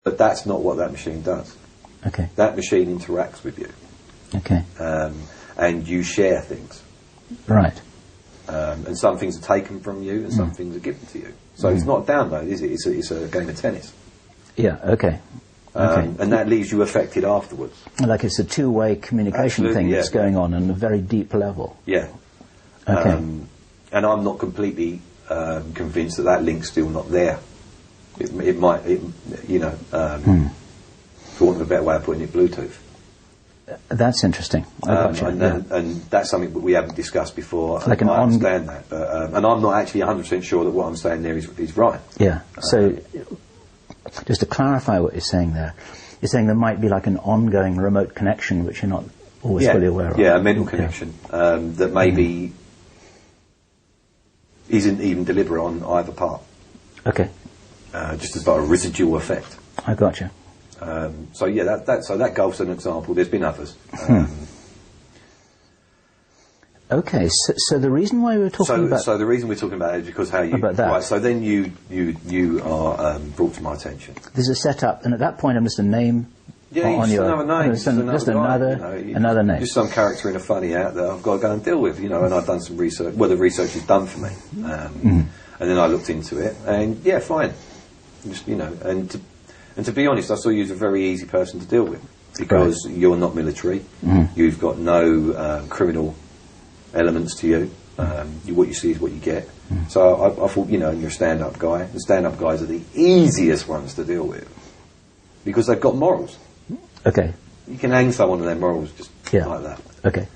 But that's not what that machine does. Okay. That machine interacts with you. Okay. And you share things. Right. And some things are taken from you and some things are given to you. So it's not a download, is it? It's a game of tennis. Yeah, okay. Okay. And that leaves you affected afterwards. Like it's a two-way communication Absolutely, thing that's going on a very deep level. Yeah. Okay. And I'm not completely convinced that link's still not there. It might, you know, for want of a better way of putting it, Bluetooth. That's interesting. And that's something that we haven't discussed before. Like I understand that, but and I'm not actually 100% sure that what I'm saying there is right. Yeah. So, just to clarify what you're saying there, you're saying there might be like an ongoing remote connection which you're not always fully aware of. Yeah, a mental connection that maybe isn't even deliberate on either part. Okay. Just as like a residual effect. I gotcha. So yeah, that golf's an example. There's been others. Okay, so the reason why we were talking about... So the reason we're talking about it is because how you... About that. Right, so then you are brought to my attention. There's a setup, and at that point I'm just a name on your... another name. Just another name. Just some character in a funny hat that I've got to go and deal with, you know, and I've done some research. Well, the research is done for me. And then I looked into it, and yeah, fine. Just, you know, and to be honest, I saw you as a very easy person to deal with because you're not military. You've got no criminal elements to you. What you see is what you get. So I thought, you know, you're a stand-up guy. The stand-up guys are the easiest ones to deal with because they've got morals. Okay. You can hang someone on their morals just like that. Okay.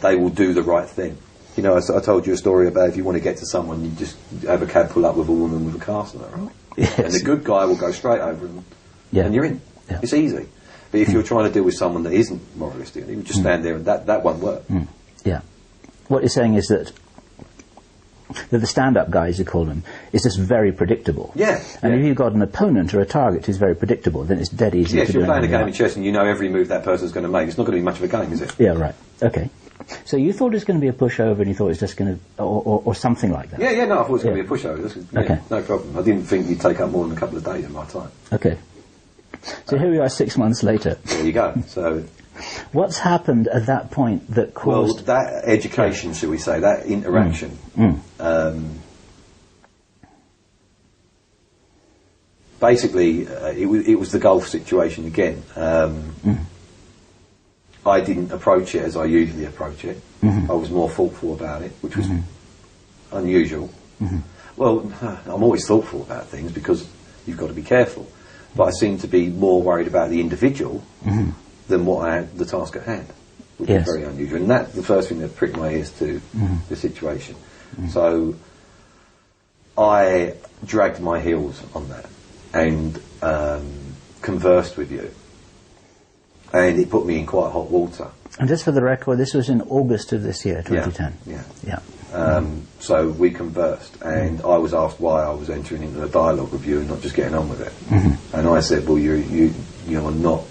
They will do the right thing. You know, I told you a story about if you want to get to someone, you just have a cab pull up with a woman with a castle, right? Yes. And the good guy will go straight over and you're in. Yeah. It's easy. But if you're trying to deal with someone that isn't moralistic, you would just stand there and that won't work. Yeah. What you're saying is that the stand-up guys, you call them, is just very predictable. Yeah. And if you've got an opponent or a target who's very predictable, then it's dead easy to do. Yes, you're playing a game of chess and you know every move that person's going to make. It's not going to be much of a game, is it? Yeah, right. Okay. So you thought it was going to be a pushover and you thought it was just going to... Or something like that? Yeah, no, I thought it was going to be a pushover. Okay. No problem. I didn't think you'd take up more than a couple of days of my time. Okay. So here we are 6 months later. There you go. So... What's happened at that point that caused... Well, that education, shall we say, that interaction, basically, it was the golf situation again. I didn't approach it as I usually approach it. I was more thoughtful about it, which was unusual. Well, I'm always thoughtful about things because you've got to be careful. But I seem to be more worried about the individual than what I had, the task at hand, which is very unusual. And that's the first thing that pricked my ears to the situation. So I dragged my heels on that and conversed with you. And it put me in quite hot water. And just for the record, this was in August of this year, 2010. Yeah. So we conversed, and I was asked why I was entering into a dialogue with you and not just getting on with it. And I said, well, you're not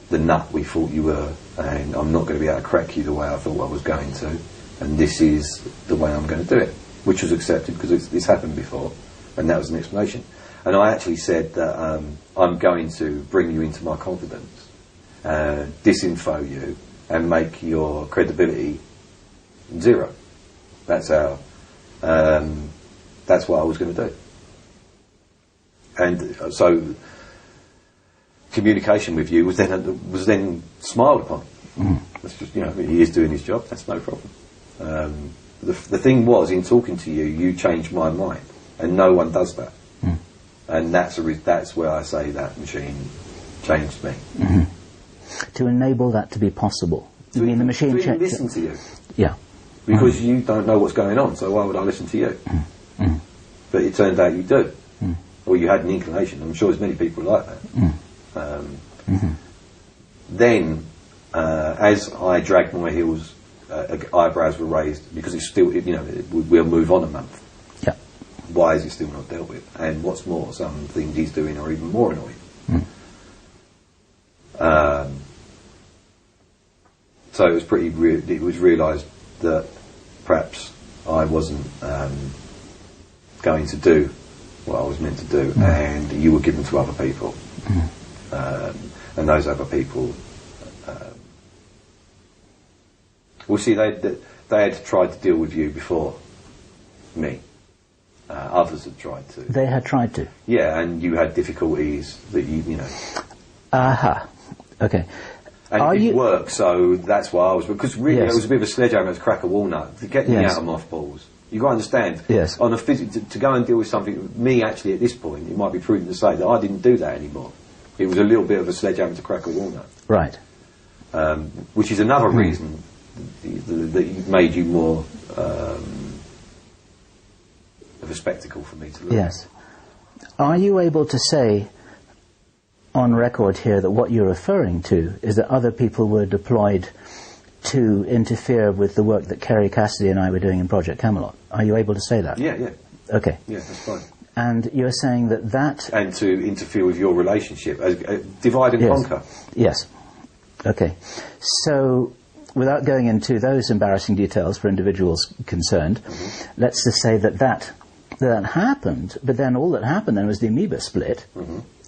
the nut we thought you were, and I'm not going to be able to crack you the way I thought I was going to, and this is the way I'm going to do it, which was accepted because it's happened before, and that was an explanation. And I actually said that I'm going to bring you into my confidence, disinfo you, and make your credibility zero. That's how. That's what I was going to do. And so communication with you was then smiled upon. That's just, he is doing his job. That's no problem. The thing was, in talking to you, you changed my mind, and no one does that. And that's where I say that machine changed me. To enable that to be possible. You mean the machine to listen to you? Yeah. Because you don't know what's going on, so why would I listen to you? But it turned out you do. Or you had an inclination. I'm sure there's many people like that. Then, as I dragged my heels, eyebrows were raised, because it's still, we'll move on a month. Yeah. Why is it still not dealt with? And what's more, some things he's doing are even more annoying. So it was it was realised that perhaps I wasn't going to do what I was meant to do, and you were given to other people. And those other people, well, see, they had tried to deal with you before me. Others had tried to. They had tried to? Yeah, and you had difficulties that you know. Aha. Okay. And it didn't work, so that's why I was... Because really, Yes. it was a bit of a sledgehammer to crack a walnut. To get me Yes. out of mothballs. You've got to understand, Yes. on a to go and deal with something, me actually at this point, it might be prudent to say that I didn't do that anymore. It was a little bit of a sledgehammer to crack a walnut. Right. Which is another reason that made you more of a spectacle for me to look at. Yes. Are you able to say on record here that what you're referring to is that other people were deployed to interfere with the work that Kerry Cassidy and I were doing in Project Camelot? Are you able to say that? Yeah, yeah. Okay. Yeah, that's fine. And you're saying that... And to interfere with your relationship. Divide and conquer. Yes. Okay. So, without going into those embarrassing details for individuals concerned, let's just say that happened, but then all that happened then was the amoeba split,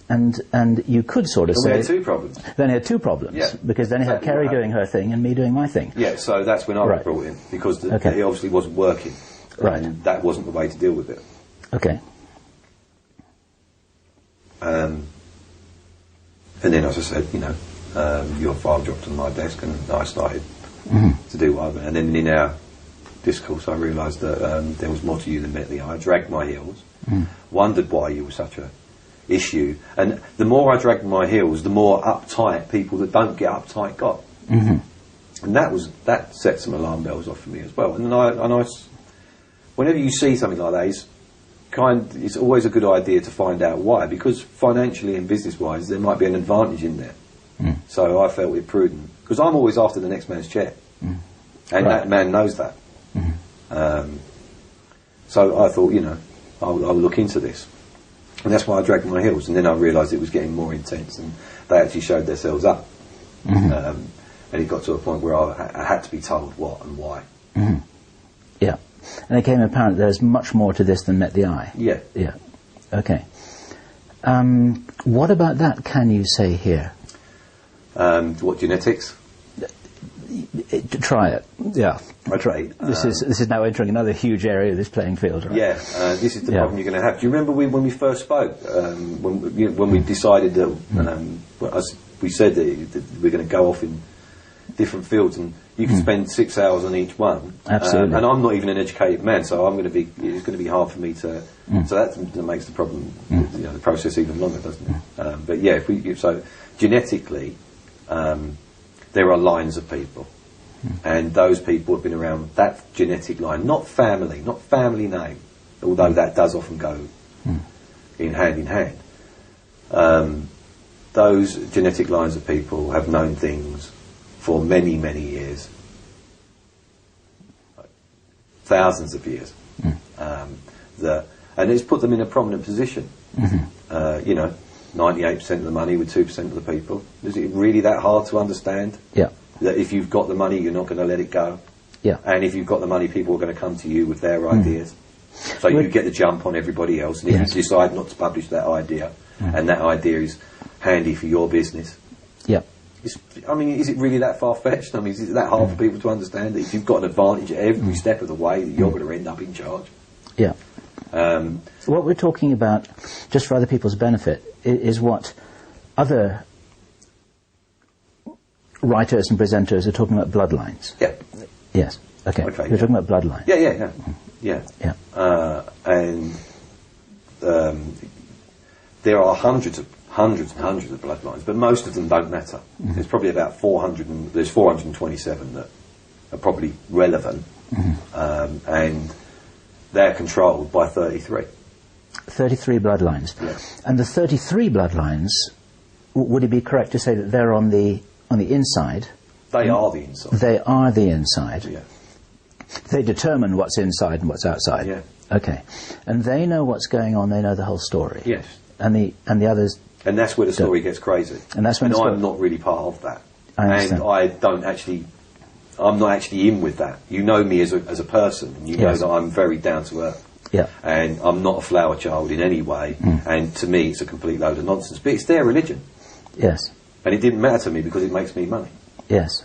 and you could sort of say... We had two problems. Then he had two problems, Yeah. because then he had Kerry doing her thing and me doing my thing. Yeah, so that's when I was brought in, because it obviously wasn't working. Right. And that wasn't the way to deal with it. Okay. And then, as I said, you know, your file dropped on my desk and I started to do what I... And then in our discourse I realised that there was more to you than met the eye. I dragged my heels, wondered why you were such a issue, and the more I dragged my heels, the more uptight people that don't get uptight got. And that set some alarm bells off for me as well. And I whenever you see something like that, it's always a good idea to find out why, because financially and business-wise there might be an advantage in there. So I felt it prudent, because I'm always after the next man's chair, and that man knows that. So I thought, you know, I'll look into this, and that's why I dragged my heels. And then I realised it was getting more intense, and they actually showed themselves up, and it got to a point where I had to be told what and why. Yeah. And it became apparent there's much more to this than met the eye. Yeah. Yeah. Okay. What about that can you say here? What, genetics? Try it. Yeah. Okay. This is now entering another huge area of this playing field, right? Yeah. This is the problem you're going to have. Do you remember when we first spoke? When we decided that we said that we're going to go off in different fields, and you can spend 6 hours on each one. Absolutely. And I'm not even an educated man, so it's going to be hard for me to. So that makes the problem, you know, the process even longer, doesn't it? But yeah, so genetically, there are lines of people, and those people have been around that genetic line, not family name, although that does often go in hand. Those genetic lines of people have known things for many, many years, thousands of years, and it's put them in a prominent position. You know, 98% of the money with 2% of the people. Is it really that hard to understand? Yeah. That if you've got the money, you're not going to let it go. Yeah. And if you've got the money, people are going to come to you with their ideas. So you get the jump on everybody else. And if you decide not to publish that idea, and that idea is handy for your business, I mean, is it really that far-fetched? I mean, is it that hard for people to understand that if you've got an advantage at every step of the way, that you're going to end up in charge? Yeah. What we're talking about, just for other people's benefit, is what other writers and presenters are talking about bloodlines. Yeah. Yes. Okay. We're talking about bloodlines. Yeah. And there are hundreds and hundreds of bloodlines, but most of them don't matter. There's probably about 427 that are probably relevant, and they're controlled by 33. 33 bloodlines. Yes. And the 33 bloodlines, would it be correct to say that they're on the inside? They are the inside. They are the inside. Yeah. They determine what's inside and what's outside. Yeah. Okay. And they know what's going on, they know the whole story. Yes. And the others... And that's where the story gets crazy. And that's when I'm not really part of that. I understand. I'm not actually in with that. You know me as a person, and you know that I'm very down to earth. Yeah. And I'm not a flower child in any way, and to me it's a complete load of nonsense. But it's their religion. Yes. And it didn't matter to me because it makes me money. Yes.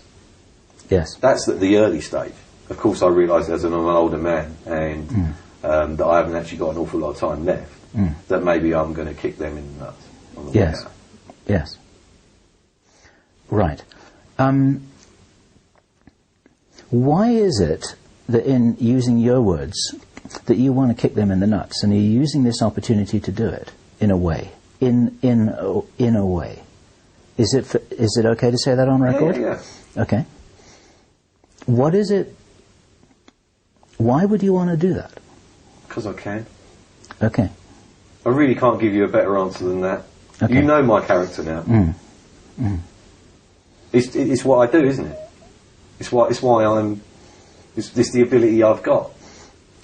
Yes. That's at the early stage. Of course, I realised as I'm an older man and that I haven't actually got an awful lot of time left, that maybe I'm going to kick them in the nuts on the way out. Yes. Right. Why is it that in using your words that you want to kick them in the nuts, and you're using this opportunity to do it in a way, in a way? Is it okay to say that on record? Yeah. Okay. What is it? Why would you want to do that? Because I can. Okay. I really can't give you a better answer than that. Okay. You know my character now. It's what I do, isn't it? It's why I'm. It's the ability I've got.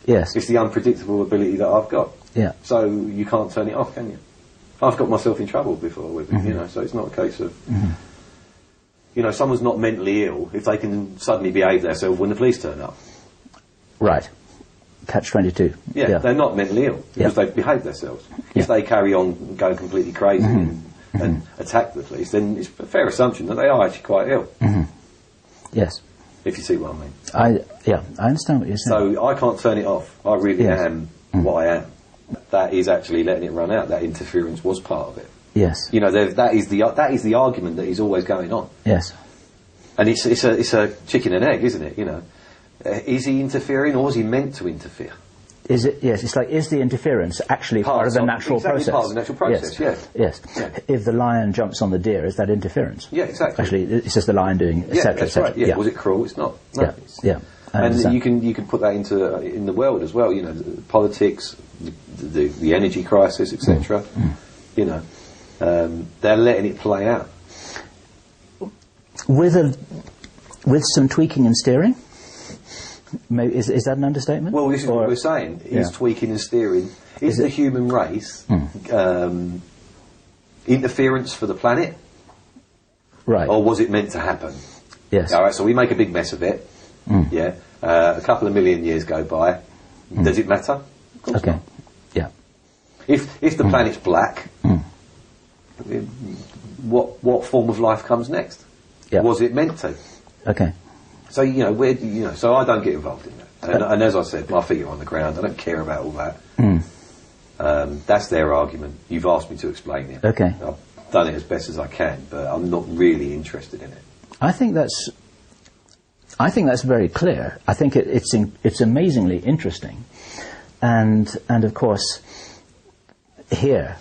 Yes. It's the unpredictable ability that I've got. Yeah. So you can't turn it off, can you? I've got myself in trouble before with it, you know. So it's not a case of, you know, someone's not mentally ill if they can suddenly behave themselves when the police turn up. Right. Catch-22. Yeah, they're not mentally ill because they've behaved themselves. If they carry on going completely crazy and attack the police, then it's a fair assumption that they are actually quite ill. Yes. If you see what I mean. I understand what you're saying. So I can't turn it off. I really am what I am. That is actually letting it run out. That interference was part of it. Yes. You know, that is the argument that is always going on. Yes. And it's a chicken and egg, isn't it? You know, is he interfering or is he meant to interfere? Is it? Yes. It's like, is the interference actually part of the natural process? Part of the natural process. Yes. If the lion jumps on the deer, is that interference? Yeah, exactly. Actually, it's just the lion doing, etc. That's right. Yeah. Was it cruel? It's not. No, Yeah. And you can put that in the world as well. You know, the politics, the energy crisis, etc. You know, they're letting it play out with some tweaking and steering. Maybe, is that an understatement? Well, this is what we're saying. Is tweaking and steering. Is the human race interference for the planet? Right. Or was it meant to happen? Yes. All right. So we make a big mess of it. Yeah. A couple of million years go by. Does it matter? Of course not. Yeah. If the planet's black, what form of life comes next? Yeah. Was it meant to? Okay. So so I don't get involved in that. And as I said, my feet are on the ground. I don't care about all that. That's their argument. You've asked me to explain it. Okay. I've done it as best as I can, but I'm not really interested in it. I think that's very clear. I think it's amazingly interesting, and of course, here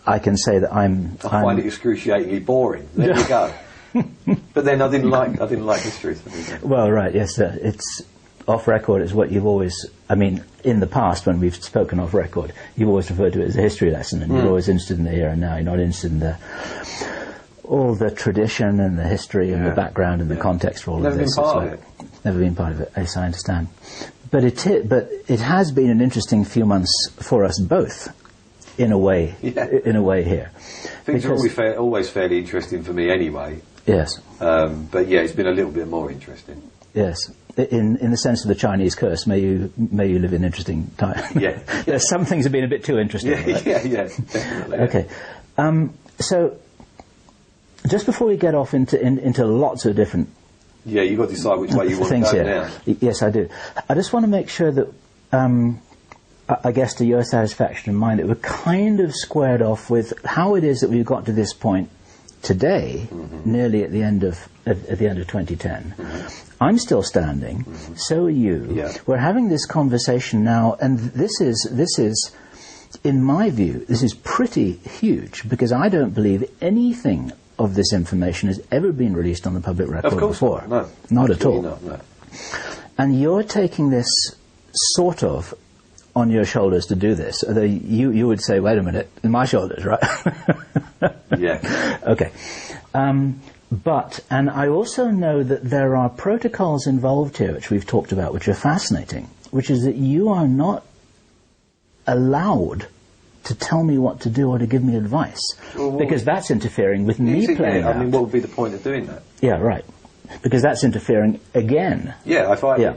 I can say that I find it excruciatingly boring. There you go. But then I didn't like history. Well, right, yes, it's off record. Is what you've always. I mean, in the past when we've spoken off record, you've always referred to it as a history lesson, and you're always interested in the here and now. You're not interested in all the tradition and the history and the background and the context for all of this. Never been part of it. Yes, I understand. But it has been an interesting few months for us both, in a way. Yeah. In a way here. Things are always fairly interesting for me anyway. Yes. But yeah, it's been a little bit more interesting. Yes. In the sense of the Chinese curse, may you live in interesting times. Yeah. Some things have been a bit too interesting. Yeah, right? yeah, definitely. Okay. So, just before we get off into lots of different you've got to decide which way you want to go now. Yes, I do. I just want to make sure that, I guess to your satisfaction and mine, that we're kind of squared off with how it is that we've got to this point today, nearly at the end of 2010. I'm still standing. So are you. Yeah. We're having this conversation now, and this is, in my view, this is pretty huge, because I don't believe anything of this information has ever been released on the public record before. No, not at all. Not, no. And you're taking this sort of on your shoulders to do this. Although you would say, wait a minute, in my shoulders, right? Yeah. Okay. And I also know that there are protocols involved here, which we've talked about, which are fascinating, which is that you are not allowed to tell me what to do or to give me advice, because that's interfering with me playing out. I mean, what would be the point of doing that? Yeah, right. Because that's interfering again. Yeah,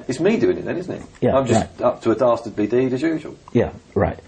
it's me doing it then, isn't it? Yeah, I'm just up to a dastardly deed as usual. Yeah, right.